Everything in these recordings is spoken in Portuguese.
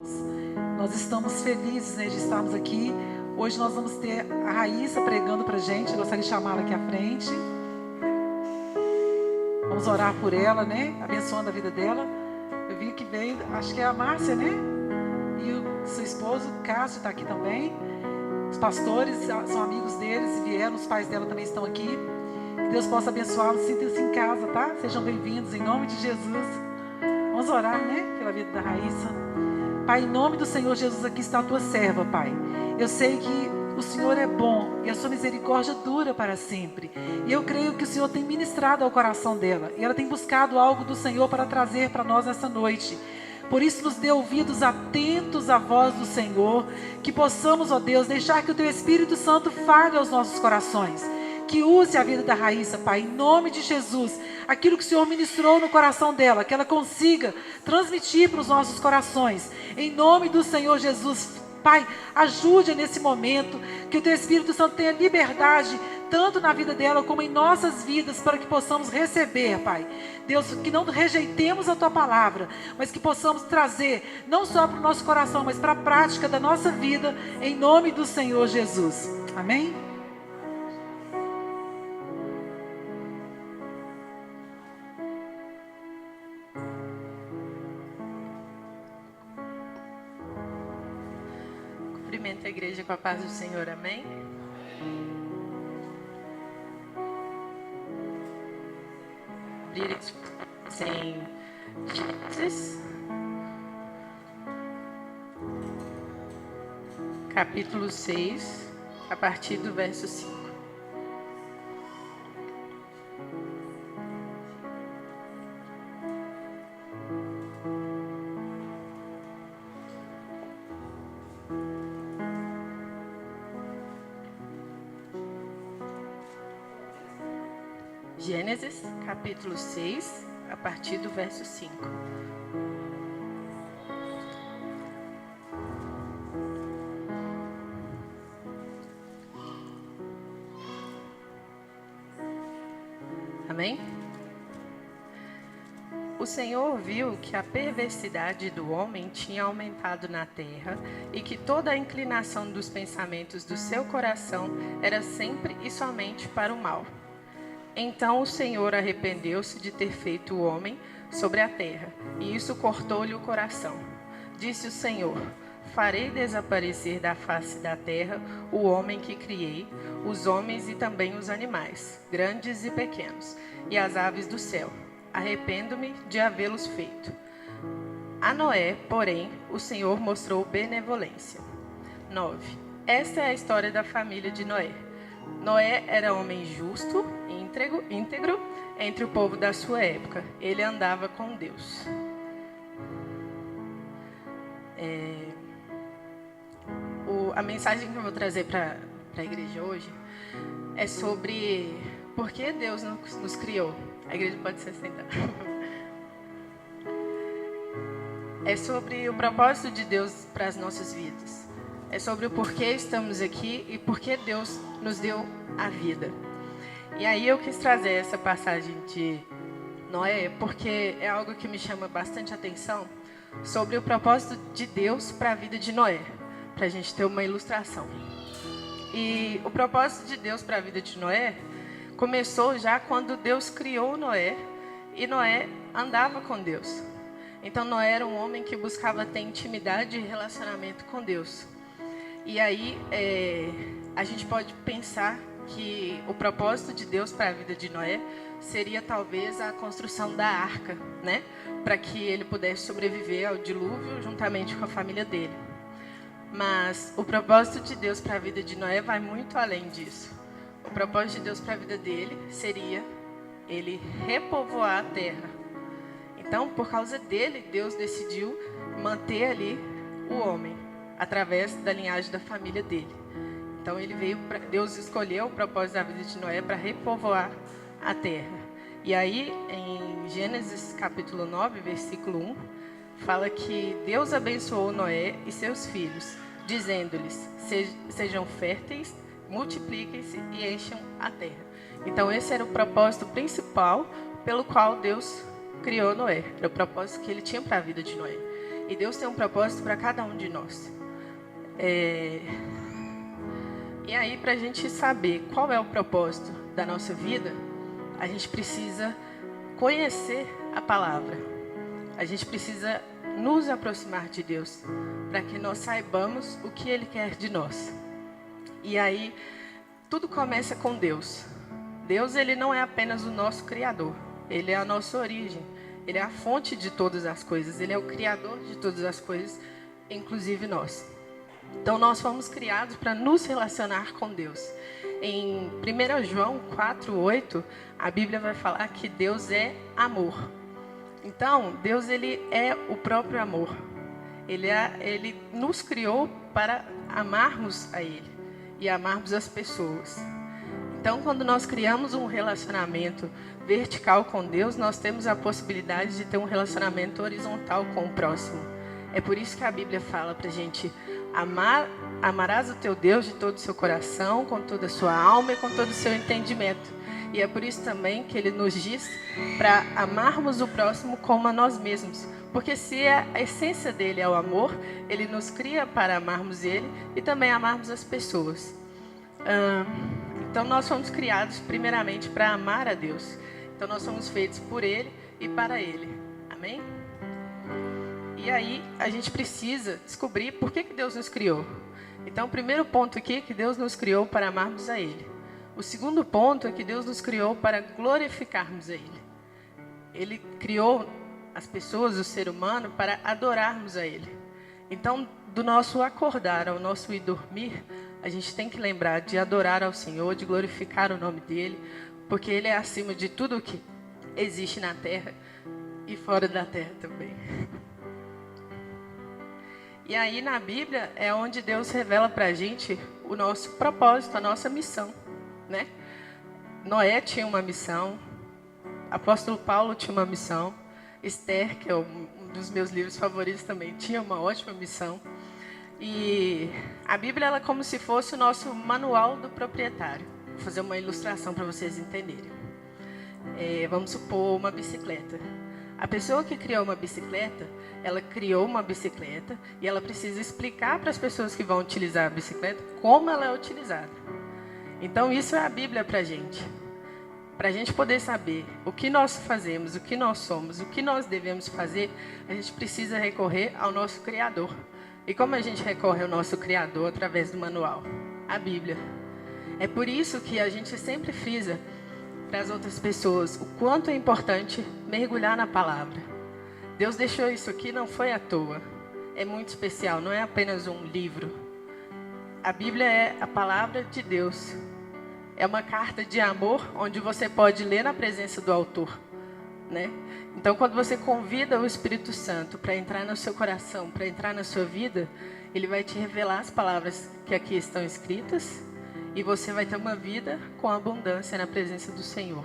Nós estamos felizes, né, de estarmos aqui. Hoje nós vamos ter a Raíssa pregando para a gente. Eu gostaria de chamá-la aqui à frente. Vamos orar por ela, né? Abençoando a vida dela. Eu vi que veio, acho que é a Márcia, né? E o seu esposo, Cássio, está aqui também. Os pastores são amigos deles e vieram. Os pais dela também estão aqui. Que Deus possa abençoá-los. Sintam-se em casa, tá? Sejam bem-vindos em nome de Jesus. Vamos orar, né? Pela vida da Raíssa. Pai, em nome do Senhor Jesus, aqui está a tua serva, Pai. Eu sei que o Senhor é bom e a sua misericórdia dura para sempre. E eu creio que o Senhor tem ministrado ao coração dela. E ela tem buscado algo do Senhor para trazer para nós essa noite. Por isso nos dê ouvidos atentos à voz do Senhor. Que possamos, ó Deus, deixar que o teu Espírito Santo fale aos nossos corações. Que use a vida da Raíssa, Pai, em nome de Jesus. Aquilo que o Senhor ministrou no coração dela, que ela consiga transmitir para os nossos corações. Em nome do Senhor Jesus, Pai, ajude nesse momento. Que o Teu Espírito Santo tenha liberdade, tanto na vida dela como em nossas vidas, para que possamos receber, Pai. Deus, que não rejeitemos a Tua palavra, mas que possamos trazer, não só para o nosso coração, mas para a prática da nossa vida, em nome do Senhor Jesus. Amém? Cumprimento a igreja com a paz do Senhor, amém? Abrir em Gênesis, capítulo 6, a partir do verso 5. Gênesis, capítulo 6, a partir do verso 5. Amém? O Senhor viu que a perversidade do homem tinha aumentado na terra e que toda a inclinação dos pensamentos do seu coração era sempre e somente para o mal. Então o Senhor arrependeu-se de ter feito o homem sobre a terra, e isso cortou-lhe o coração. Disse o Senhor: farei desaparecer da face da terra o homem que criei, os homens e também os animais, grandes e pequenos, e as aves do céu. Arrependo-me de havê-los feito. A Noé, porém, o Senhor mostrou benevolência. 9. Esta é a história da família de Noé. Noé era homem justo, íntegro entre o povo da sua época. Ele andava com Deus. A mensagem que eu vou trazer para a igreja hoje é sobre por que Deus nos criou. A igreja pode se sentar. É sobre o propósito de Deus para as nossas vidas. É sobre o porquê estamos aqui e porquê Deus nos deu a vida. E aí eu quis trazer essa passagem de Noé, porque é algo que me chama bastante atenção sobre o propósito de Deus para a vida de Noé, para a gente ter uma ilustração. E o propósito de Deus para a vida de Noé começou já quando Deus criou Noé e Noé andava com Deus. Então Noé era um homem que buscava ter intimidade e relacionamento com Deus. E aí a gente pode pensar que o propósito de Deus para a vida de Noé seria talvez a construção da arca, né? Para que ele pudesse sobreviver ao dilúvio juntamente com a família dele. Mas o propósito de Deus para a vida de Noé vai muito além disso. O propósito de Deus para a vida dele seria ele repovoar a terra. Então, por causa dele, Deus decidiu manter ali o homem, através da linhagem da família dele. Então Deus escolheu o propósito da vida de Noé para repovoar a terra. E aí, em Gênesis capítulo 9, versículo 1, fala que Deus abençoou Noé e seus filhos, dizendo-lhes: sejam férteis, multipliquem-se e encham a terra. Então esse era o propósito principal pelo qual Deus criou Noé. Era o propósito que ele tinha para a vida de Noé. E Deus tem um propósito para cada um de nós. E aí, para a gente saber qual é o propósito da nossa vida, a gente precisa conhecer a palavra. A gente precisa nos aproximar de Deus, para que nós saibamos o que Ele quer de nós. E aí, tudo começa com Deus. Deus, Ele não é apenas o nosso Criador. Ele é a nossa origem. Ele é a fonte de todas as coisas. Ele é o Criador de todas as coisas, inclusive nós. Então, nós fomos criados para nos relacionar com Deus. Em 1 João 4:8, a Bíblia vai falar que Deus é amor. Então, Deus, Ele é o próprio amor. Ele nos criou para amarmos a Ele e amarmos as pessoas. Então, quando nós criamos um relacionamento vertical com Deus, nós temos a possibilidade de ter um relacionamento horizontal com o próximo. É por isso que a Bíblia fala para a gente amarás o teu Deus de todo o seu coração, com toda a sua alma e com todo o seu entendimento. E é por isso também que Ele nos diz para amarmos o próximo como a nós mesmos. Porque se a essência dele é o amor, Ele nos cria para amarmos Ele e também amarmos as pessoas. Então nós fomos criados primeiramente para amar a Deus. Então nós somos feitos por Ele e para Ele. Amém? E aí a gente precisa descobrir por que Deus nos criou. Então o primeiro ponto aqui é que Deus nos criou para amarmos a Ele. O segundo ponto é que Deus nos criou para glorificarmos a Ele. Ele criou as pessoas, o ser humano, para adorarmos a Ele. Então, do nosso acordar ao nosso ir dormir, a gente tem que lembrar de adorar ao Senhor, de glorificar o nome dEle, porque Ele é acima de tudo que existe na terra e fora da terra também. E aí, na Bíblia, é onde Deus revela para a gente o nosso propósito, a nossa missão. Né? Noé tinha uma missão, apóstolo Paulo tinha uma missão, Esther, que é um dos meus livros favoritos também, tinha uma ótima missão. E a Bíblia ela é como se fosse o nosso manual do proprietário. Vou fazer uma ilustração para vocês entenderem. Vamos supor uma bicicleta. A pessoa que criou uma bicicleta, ela criou uma bicicleta e ela precisa explicar para as pessoas que vão utilizar a bicicleta como ela é utilizada. Então, isso é a Bíblia para a gente. Para a gente poder saber o que nós fazemos, o que nós somos, o que nós devemos fazer, a gente precisa recorrer ao nosso Criador. E como a gente recorre ao nosso Criador através do manual? A Bíblia. É por isso que a gente sempre frisa para as outras pessoas o quanto é importante mergulhar na palavra. Deus deixou isso aqui, não foi à toa. É muito especial, não é apenas um livro. A Bíblia é a palavra de Deus. É uma carta de amor onde você pode ler na presença do autor, né? Então, quando você convida o Espírito Santo para entrar no seu coração, para entrar na sua vida, ele vai te revelar as palavras que aqui estão escritas e você vai ter uma vida com abundância na presença do Senhor.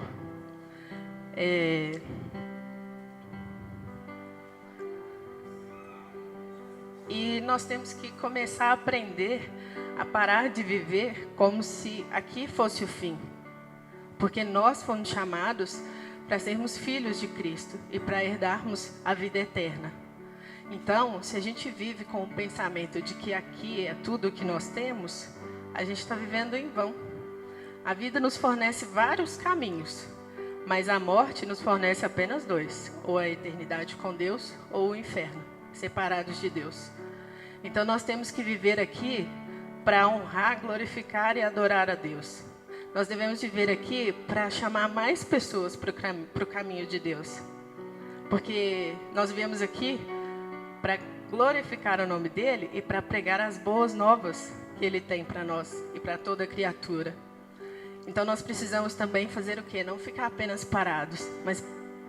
E nós temos que começar a aprender a parar de viver como se aqui fosse o fim. Porque nós fomos chamados para sermos filhos de Cristo e para herdarmos a vida eterna. Então, se a gente vive com o pensamento de que aqui é tudo o que nós temos, a gente está vivendo em vão. A vida nos fornece vários caminhos, mas a morte nos fornece apenas dois: ou a eternidade com Deus ou o inferno, separados de Deus. Então nós temos que viver aqui para honrar, glorificar e adorar a Deus. Nós devemos viver aqui para chamar mais pessoas para o caminho de Deus. Porque nós viemos aqui para glorificar o nome dEle e para pregar as boas novas que Ele tem para nós e para toda criatura. Então nós precisamos também fazer o quê? Não ficar apenas parados, mas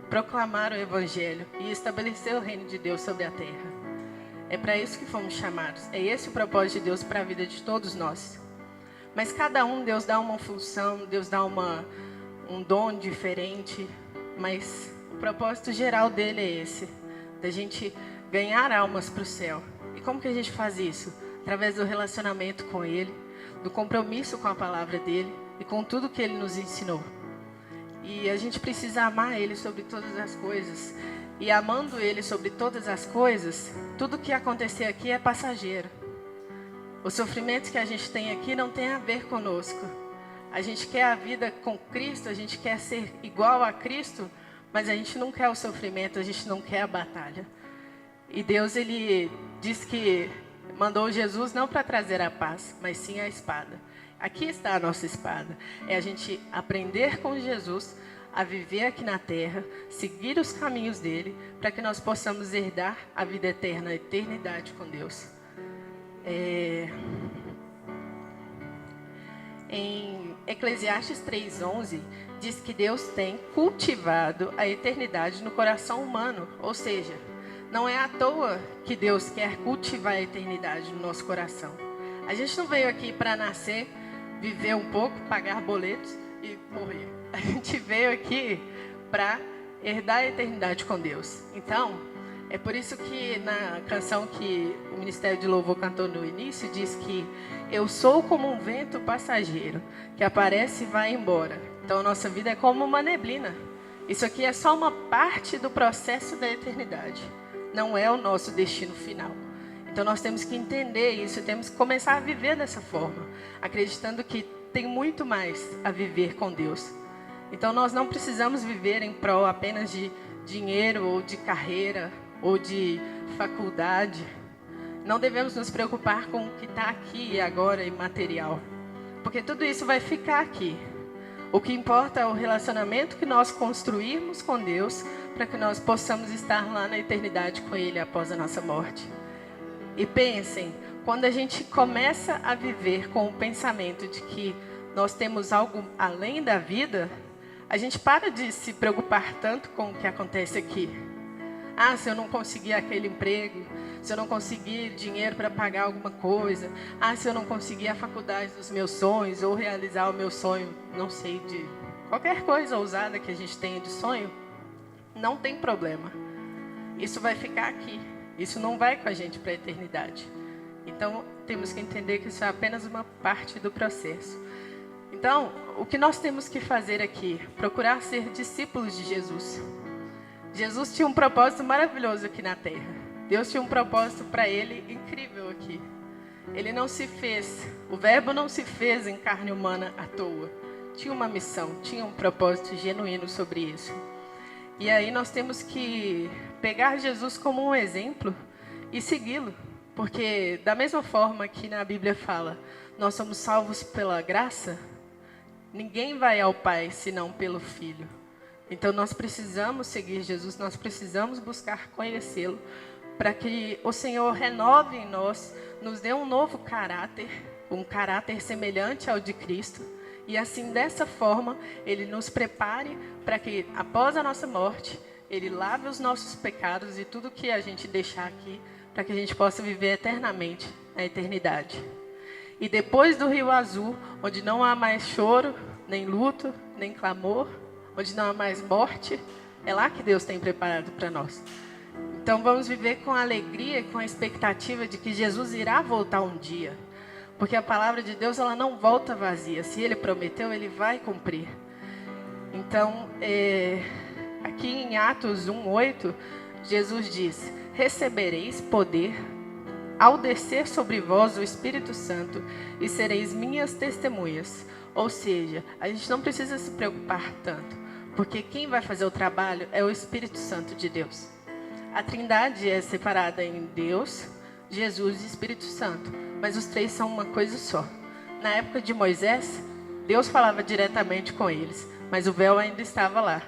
proclamar o Evangelho e estabelecer o reino de Deus sobre a terra. É para isso que fomos chamados. É esse o propósito de Deus para a vida de todos nós. Mas cada um, Deus dá uma função, Deus dá um dom diferente. Mas o propósito geral dele é esse: da gente ganhar almas para o céu. E como que a gente faz isso? Através do relacionamento com Ele, do compromisso com a palavra dEle e com tudo que Ele nos ensinou. E a gente precisa amar Ele sobre todas as coisas. e amando Ele sobre todas as coisas, tudo que acontecer aqui é passageiro. O sofrimento que a gente tem aqui não tem a ver conosco. A gente quer a vida com Cristo, a gente quer ser igual a Cristo, mas a gente não quer o sofrimento, a gente não quer a batalha. E Deus, Ele diz que mandou Jesus não para trazer a paz, mas sim a espada. Aqui está a nossa espada. É a gente aprender com Jesus a viver aqui na terra, seguir os caminhos dele, para que nós possamos herdar a vida eterna, a eternidade com Deus. Em Eclesiastes 3:11, diz que Deus tem cultivado a eternidade no coração humano. Ou seja, não é à toa que Deus quer cultivar a eternidade no nosso coração. A gente não veio aqui para nascer, viver um pouco, pagar boletos e morrer. A gente veio aqui para herdar a eternidade com Deus. Então, é por isso que na canção que o Ministério de Louvor cantou no início, diz que eu sou como um vento passageiro, que aparece e vai embora. Então, a nossa vida é como uma neblina. Isso aqui é só uma parte do processo da eternidade. Não é o nosso destino final. Então, nós temos que entender isso, temos que começar a viver dessa forma, acreditando que tem muito mais a viver com Deus. Então, nós não precisamos viver em prol apenas de dinheiro ou de carreira ou de faculdade. Não devemos nos preocupar com o que está aqui e agora, imaterial, porque tudo isso vai ficar aqui. O que importa é o relacionamento que nós construirmos com Deus, para que nós possamos estar lá na eternidade com Ele após a nossa morte. E pensem, quando a gente começa a viver com o pensamento de que nós temos algo além da vida, a gente para de se preocupar tanto com o que acontece aqui. Ah, se eu não conseguir aquele emprego, se eu não conseguir dinheiro para pagar alguma coisa, ah, se eu não conseguir a faculdade dos meus sonhos, ou realizar o meu sonho, não sei, de qualquer coisa ousada que a gente tenha de sonho, não tem problema. Isso vai ficar aqui. Isso não vai com a gente para a eternidade. Então, temos que entender que isso é apenas uma parte do processo. Então, o que nós temos que fazer aqui? Procurar ser discípulos de Jesus. Jesus tinha um propósito maravilhoso aqui na terra. Deus tinha um propósito para ele incrível aqui. Ele não se fez, o verbo não se fez em carne humana à toa. Tinha uma missão, tinha um propósito genuíno sobre isso. E aí nós temos que pegar Jesus como um exemplo e segui-lo. Porque da mesma forma que na Bíblia fala, nós somos salvos pela graça, ninguém vai ao Pai senão pelo Filho. Então nós precisamos seguir Jesus, nós precisamos buscar conhecê-lo, para que o Senhor renove em nós, nos dê um novo caráter, um caráter semelhante ao de Cristo. E assim, dessa forma, Ele nos prepare para que, após a nossa morte, Ele lave os nossos pecados e tudo que a gente deixar aqui, para que a gente possa viver eternamente na eternidade. E depois do Rio Azul, onde não há mais choro, nem luto, nem clamor, onde não há mais morte, é lá que Deus tem preparado para nós. Então vamos viver com alegria e com a expectativa de que Jesus irá voltar um dia. Porque a palavra de Deus, ela não volta vazia. Se Ele prometeu, Ele vai cumprir. Então, aqui em Atos 1:8, Jesus diz: recebereis poder ao descer sobre vós o Espírito Santo e sereis minhas testemunhas. Ou seja, a gente não precisa se preocupar tanto, porque quem vai fazer o trabalho é o Espírito Santo de Deus. A Trindade é separada em Deus, Jesus e Espírito Santo, mas os três são uma coisa só. Na época de Moisés, Deus falava diretamente com eles, mas o véu ainda estava lá.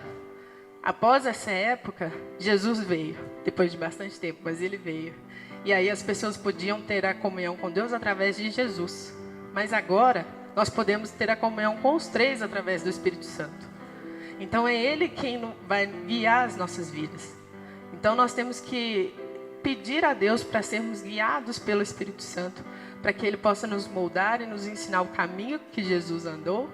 Após essa época, Jesus veio, depois de bastante tempo, mas Ele veio. E aí as pessoas podiam ter a comunhão com Deus através de Jesus. Mas agora, nós podemos ter a comunhão com os três através do Espírito Santo. Então é Ele quem vai guiar as nossas vidas. Então nós temos que pedir a Deus para sermos guiados pelo Espírito Santo, para que Ele possa nos moldar e nos ensinar o caminho que Jesus andou,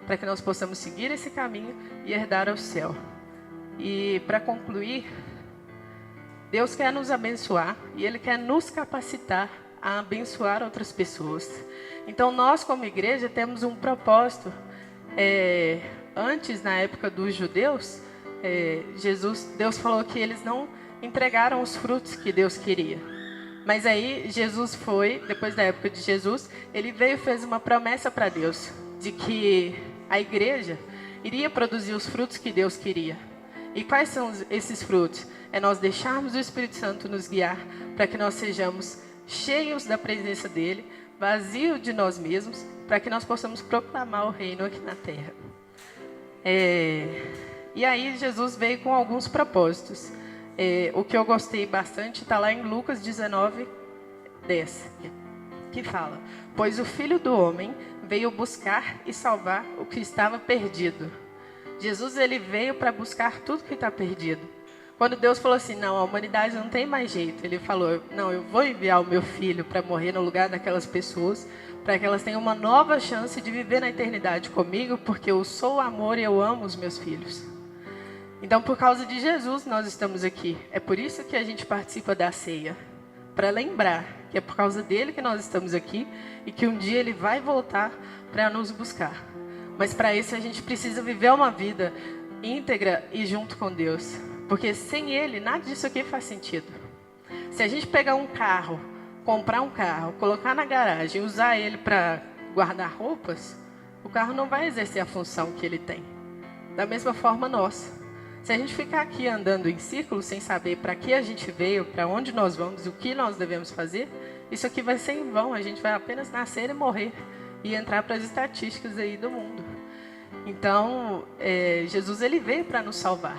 para que nós possamos seguir esse caminho e herdar o céu. E para concluir, Deus quer nos abençoar e Ele quer nos capacitar a abençoar outras pessoas. Então nós como igreja temos um propósito. Antes, na época dos judeus, Deus falou que eles não entregaram os frutos que Deus queria. Mas aí Jesus foi, depois da época de Jesus, ele veio e fez uma promessa para Deus, de que a igreja iria produzir os frutos que Deus queria. E quais são esses frutos? É nós deixarmos o Espírito Santo nos guiar, para que nós sejamos cheios da presença dele, vazios de nós mesmos, para que nós possamos proclamar o reino aqui na terra. E aí Jesus veio com alguns propósitos. O que eu gostei bastante está lá em Lucas 19, 10, que fala: pois o Filho do Homem veio buscar e salvar o que estava perdido. Jesus, ele veio para buscar tudo que está perdido. Quando Deus falou assim, não, a humanidade não tem mais jeito, ele falou, não, eu vou enviar o meu filho para morrer no lugar daquelas pessoas, para que elas tenham uma nova chance de viver na eternidade comigo, porque eu sou o amor e eu amo os meus filhos. Então, por causa de Jesus, nós estamos aqui. É por isso que a gente participa da ceia, para lembrar que é por causa dele que nós estamos aqui e que um dia ele vai voltar para nos buscar. Mas para isso a gente precisa viver uma vida íntegra e junto com Deus. Porque sem ele, nada disso aqui faz sentido. Se a gente pegar um carro, comprar um carro, colocar na garagem e usar ele para guardar roupas, o carro não vai exercer a função que ele tem. Da mesma forma nós. Se a gente ficar aqui andando em círculo sem saber para que a gente veio, para onde nós vamos, o que nós devemos fazer, isso aqui vai ser em vão. A gente vai apenas nascer e morrer e entrar para as estatísticas aí do mundo. Então, Jesus, ele veio para nos salvar.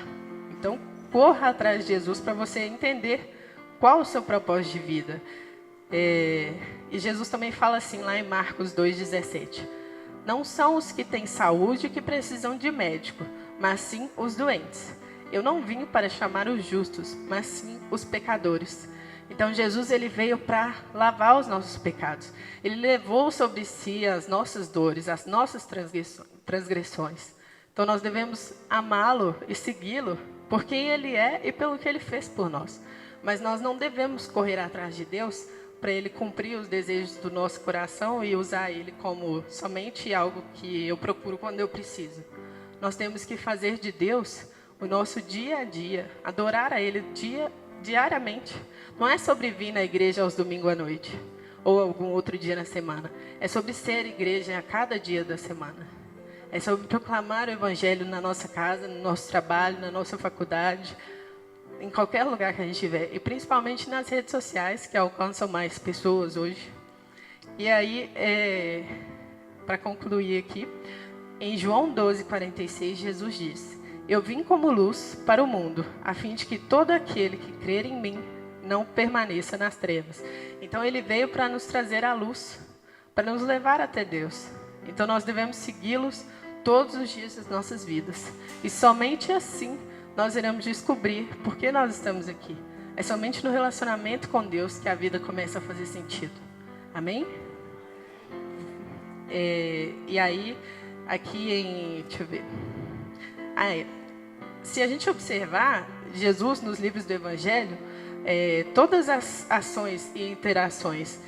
Então, corra atrás de Jesus para você entender qual o seu propósito de vida. E Jesus também fala assim lá em Marcos 2,17. Não são os que têm saúde que precisam de médico, mas sim os doentes. Eu não vim para chamar os justos, mas sim os pecadores. Então Jesus, ele veio para lavar os nossos pecados. Ele levou sobre si as nossas dores, as nossas transgressões. Então nós devemos amá-lo e segui-lo por quem ele é e pelo que ele fez por nós. Mas nós não devemos correr atrás de Deus para ele cumprir os desejos do nosso coração e usar ele como somente algo que eu procuro quando eu preciso. Nós temos que fazer de Deus o nosso dia a dia, adorar a ele diariamente. Não é sobre vir na igreja aos domingos à noite ou algum outro dia na semana. É sobre ser igreja a cada dia da semana. É sobre proclamar o evangelho na nossa casa, no nosso trabalho, na nossa faculdade, em qualquer lugar que a gente estiver. E principalmente nas redes sociais, que alcançam mais pessoas hoje. E aí, para concluir aqui, em João 12:46, Jesus diz: eu vim como luz para o mundo, a fim de que todo aquele que crer em mim não permaneça nas trevas. Então ele veio para nos trazer a luz, para nos levar até Deus. Então nós devemos segui-los todos os dias das nossas vidas. E somente assim nós iremos descobrir por que nós estamos aqui. É somente no relacionamento com Deus que a vida começa a fazer sentido. Amém? E aí, aqui deixa eu ver. Se a gente observar Jesus nos livros do Evangelho, todas as ações e interações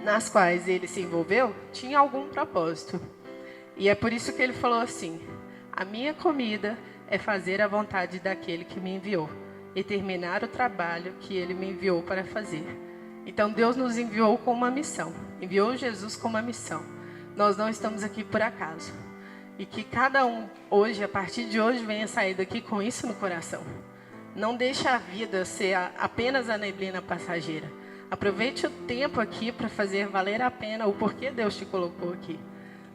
nas quais ele se envolveu tinham algum propósito. E é por isso que ele falou assim: a minha comida é fazer a vontade daquele que me enviou e terminar o trabalho que ele me enviou para fazer. Então Deus nos enviou com uma missão, enviou Jesus com uma missão. Nós não estamos aqui por acaso. E que cada um hoje, a partir de hoje, venha sair daqui com isso no coração. Não deixe a vida ser apenas a neblina passageira. Aproveite o tempo aqui para fazer valer a pena o porquê Deus te colocou aqui.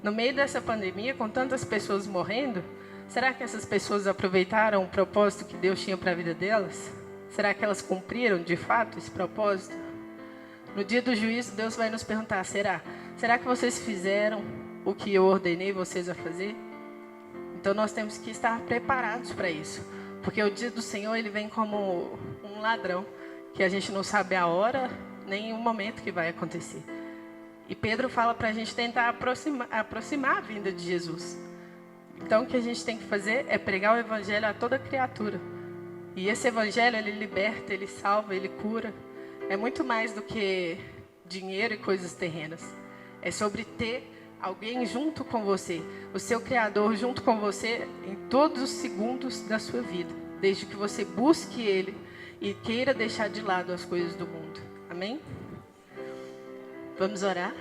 No meio dessa pandemia, com tantas pessoas morrendo, será que essas pessoas aproveitaram o propósito que Deus tinha para a vida delas? Será que elas cumpriram de fato esse propósito? No dia do juízo, Deus vai nos perguntar: será que vocês fizeram o que eu ordenei vocês a fazer? Então nós temos que estar preparados para isso, porque o dia do Senhor, ele vem como um ladrão, que a gente não sabe a hora nem o momento que vai acontecer. E Pedro fala para a gente tentar aproximar a vinda de Jesus. Então o que a gente tem que fazer é pregar o evangelho a toda criatura. E esse evangelho, ele liberta, ele salva, ele cura. É muito mais do que dinheiro e coisas terrenas. É sobre ter alguém junto com você, o seu Criador junto com você em todos os segundos da sua vida. desde que você busque Ele e queira deixar de lado as coisas do mundo. Amém? Vamos orar?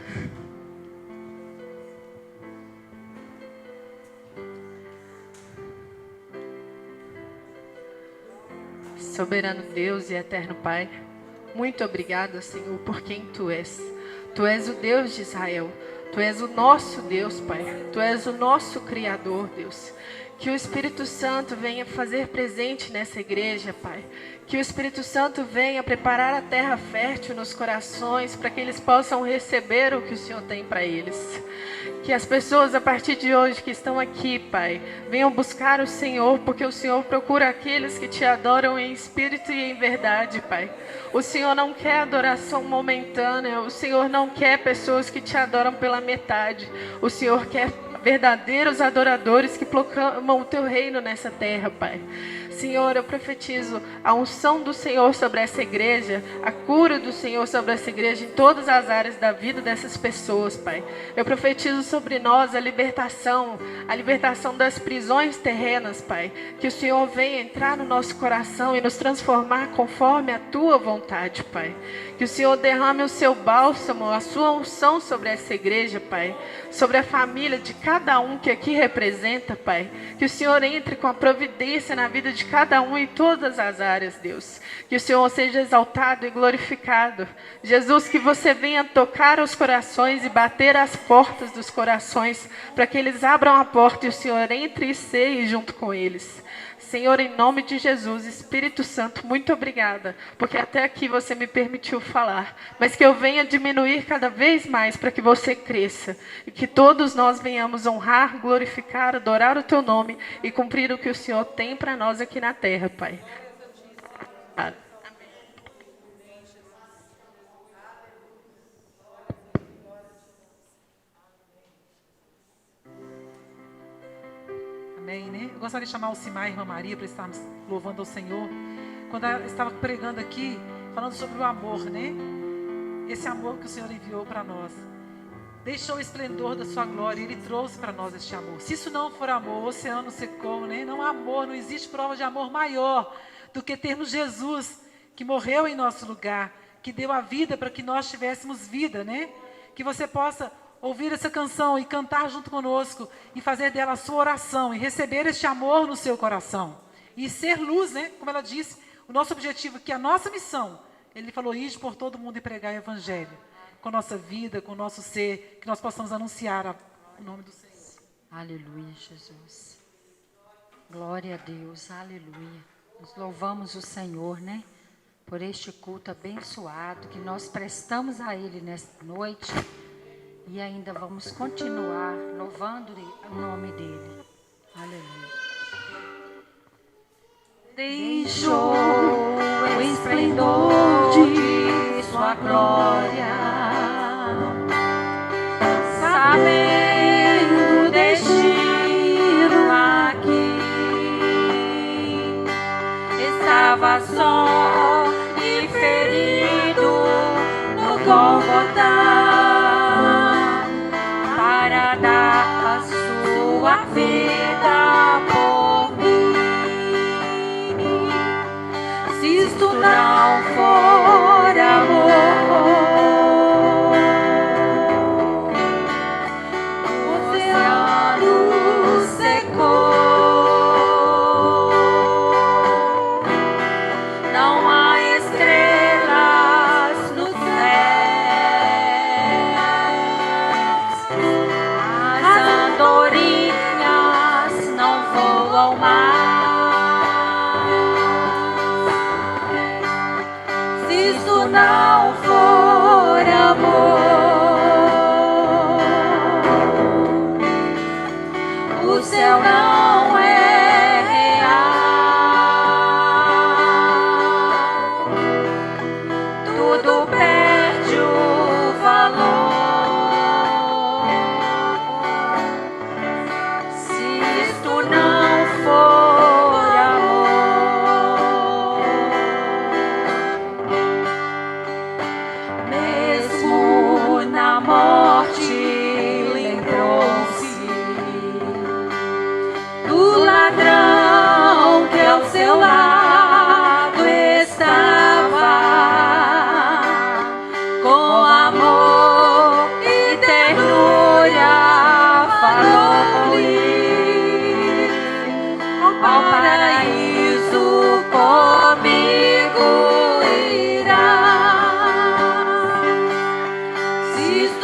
Soberano Deus e eterno Pai, muito obrigada, Senhor, por quem Tu és. Tu és o Deus de Israel. Tu és o nosso Deus, Pai. Tu és o nosso Criador, Deus. Que o Espírito Santo venha fazer presente nessa igreja, Pai. Que o Espírito Santo venha preparar a terra fértil nos corações para que eles possam receber o que o Senhor tem para eles. Que as pessoas a partir de hoje que estão aqui, Pai, venham buscar o Senhor, porque o Senhor procura aqueles que Te adoram em espírito e em verdade, Pai. O Senhor não quer adoração momentânea, o Senhor não quer pessoas que Te adoram pela metade. O Senhor quer verdadeiros adoradores que proclamam o Teu reino nessa terra, Pai. Senhor, eu profetizo a unção do Senhor sobre essa igreja, a cura do Senhor sobre essa igreja em todas as áreas da vida dessas pessoas, Pai. Eu profetizo sobre nós a libertação das prisões terrenas, Pai. Que o Senhor venha entrar no nosso coração e nos transformar conforme a Tua vontade, Pai. Que o Senhor derrame o Seu bálsamo, a Sua unção sobre essa igreja, Pai. Sobre a família de cada um que aqui representa, Pai. Que o Senhor entre com a providência na vida de cada um em todas as áreas, Deus. Que o Senhor seja exaltado e glorificado. Jesus, que você venha tocar os corações e bater as portas dos corações, para que eles abram a porta e o Senhor entre e ceie junto com eles. Senhor, em nome de Jesus, Espírito Santo, muito obrigada, porque até aqui você me permitiu falar, mas que eu venha diminuir cada vez mais para que você cresça, e que todos nós venhamos honrar, glorificar, adorar o Teu nome e cumprir o que o Senhor tem para nós aqui na terra, Pai. Amém, né? Eu gostaria de chamar o Simar e a Irmã Maria para estarmos louvando ao Senhor. Quando ela estava pregando aqui, falando sobre o amor, né? Esse amor que o Senhor enviou para nós. Deixou o esplendor da sua glória, Ele trouxe para nós este amor. Se isso não for amor, o oceano secou, né? Não há amor, não existe prova de amor maior do que termos Jesus, que morreu em nosso lugar, que deu a vida para que nós tivéssemos vida, né? Que você possa ouvir essa canção e cantar junto conosco e fazer dela a sua oração e receber este amor no seu coração e ser luz, né? Como ela disse, o nosso objetivo, que a nossa missão, Ele falou, ide por todo mundo e pregar o Evangelho, com nossa vida, com o nosso ser, que nós possamos anunciar o nome do Senhor. Aleluia, Jesus. Glória a Deus, aleluia. Nós louvamos o Senhor, né? Por este culto abençoado que nós prestamos a Ele nesta noite. E ainda vamos continuar louvando o nome dEle. Aleluia. Deixou o esplendor de sua glória, sabendo o destino aqui. Estava só e ferido no Gólgota, para dar a sua vida por mim. Se isto não for amor, o oceano secou. Não há estrelas no andorinhas não voam mais. Se isso não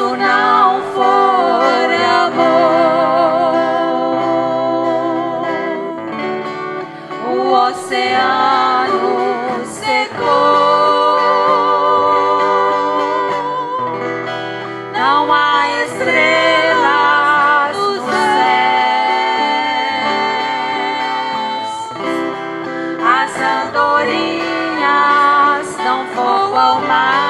isto não for amor, o oceano secou. Não há estrelas nos céus, as andorinhas não voam mais.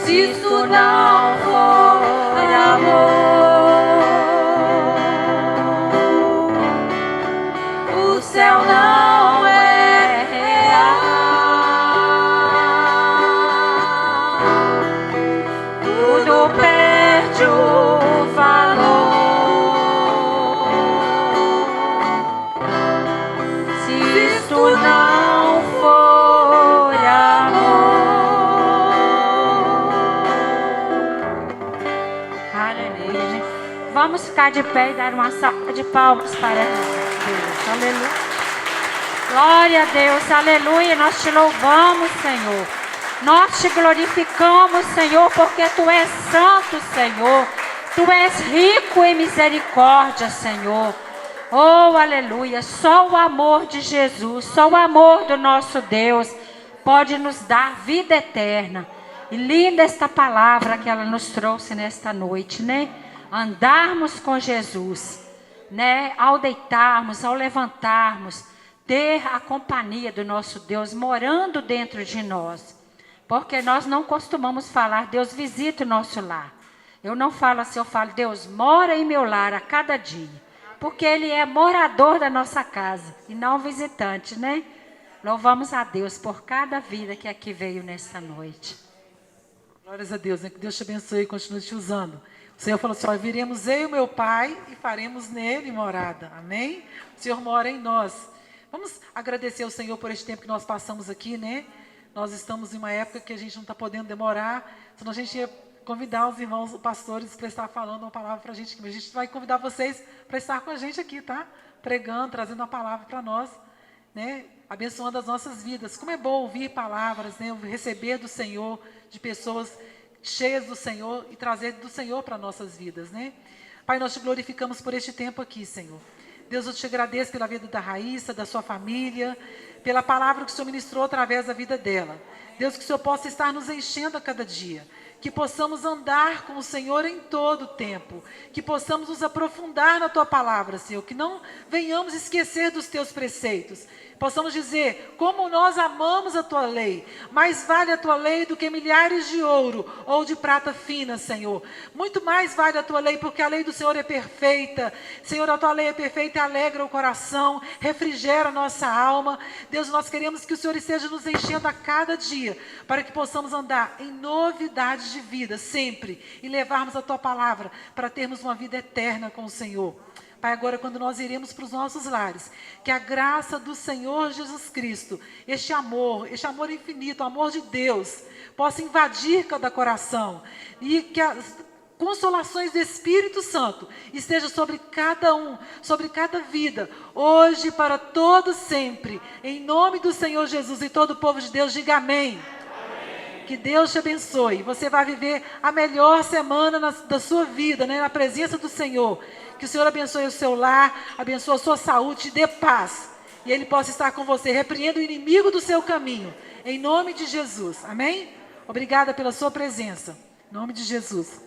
Se isso não for amor, o céu não é real. Tudo perde o valor se isto não for amor. Aleluia. Vamos ficar de pé e dar uma salva de palmas para Deus. Aleluia. Glória a Deus. Aleluia. Nós te louvamos, Senhor. Nós te glorificamos, Senhor, porque Tu és santo, Senhor. Tu és rico em misericórdia, Senhor. Oh, aleluia. Só o amor de Jesus, só o amor do nosso Deus pode nos dar vida eterna. E linda esta palavra que ela nos trouxe nesta noite, né? Andarmos com Jesus, né? Ao deitarmos, ao levantarmos, ter a companhia do nosso Deus morando dentro de nós. Porque nós não costumamos falar, Deus visita o nosso lar. Eu não falo assim, eu falo, Deus mora em meu lar a cada dia. Porque Ele é morador da nossa casa e não visitante, né? Louvamos a Deus por cada vida que aqui veio nesta noite. Glórias a Deus, né? Que Deus te abençoe e continue te usando. O Senhor falou assim, ó, viremos eu e o meu Pai e faremos nele morada. Amém? O Senhor mora em nós. Vamos agradecer ao Senhor por este tempo que nós passamos aqui, né? Nós estamos em uma época que a gente não está podendo demorar, senão a gente ia convidar os irmãos, os pastores, para estar falando uma palavra para a gente. A gente vai convidar vocês para estar com a gente aqui, tá? Pregando, trazendo uma palavra para nós, né? Abençoando as nossas vidas. Como é bom ouvir palavras, né? Receber do Senhor, de pessoas cheias do Senhor e trazer do Senhor para nossas vidas, né? Pai, nós te glorificamos por este tempo aqui, Senhor. Deus, eu te agradeço pela vida da Raíssa, da sua família, pela palavra que o Senhor ministrou através da vida dela. Deus, que o Senhor possa estar nos enchendo a cada dia. Que possamos andar com o Senhor em todo o tempo. Que possamos nos aprofundar na Tua palavra, Senhor. Que não venhamos esquecer dos Teus preceitos. Possamos dizer, como nós amamos a Tua lei. Mais vale a Tua lei do que milhares de ouro ou de prata fina, Senhor. Muito mais vale a Tua lei, porque a lei do Senhor é perfeita. Senhor, a Tua lei é perfeita e alegra o coração, refrigera a nossa alma. Deus, nós queremos que o Senhor esteja nos enchendo a cada dia, para que possamos andar em novidades de vida, sempre, e levarmos a Tua palavra, para termos uma vida eterna com o Senhor. Pai, agora quando nós iremos para os nossos lares, que a graça do Senhor Jesus Cristo, este amor infinito, o amor de Deus, possa invadir cada coração, e que as consolações do Espírito Santo estejam sobre cada um, sobre cada vida, hoje para todo sempre, em nome do Senhor Jesus, e todo o povo de Deus diga amém. Que Deus te abençoe. Você vai viver a melhor semana da sua vida, né? Na presença do Senhor. Que o Senhor abençoe o seu lar, abençoe a sua saúde, te dê paz. E Ele possa estar com você. Repreenda o inimigo do seu caminho. Em nome de Jesus. Amém? Obrigada pela sua presença. Em nome de Jesus.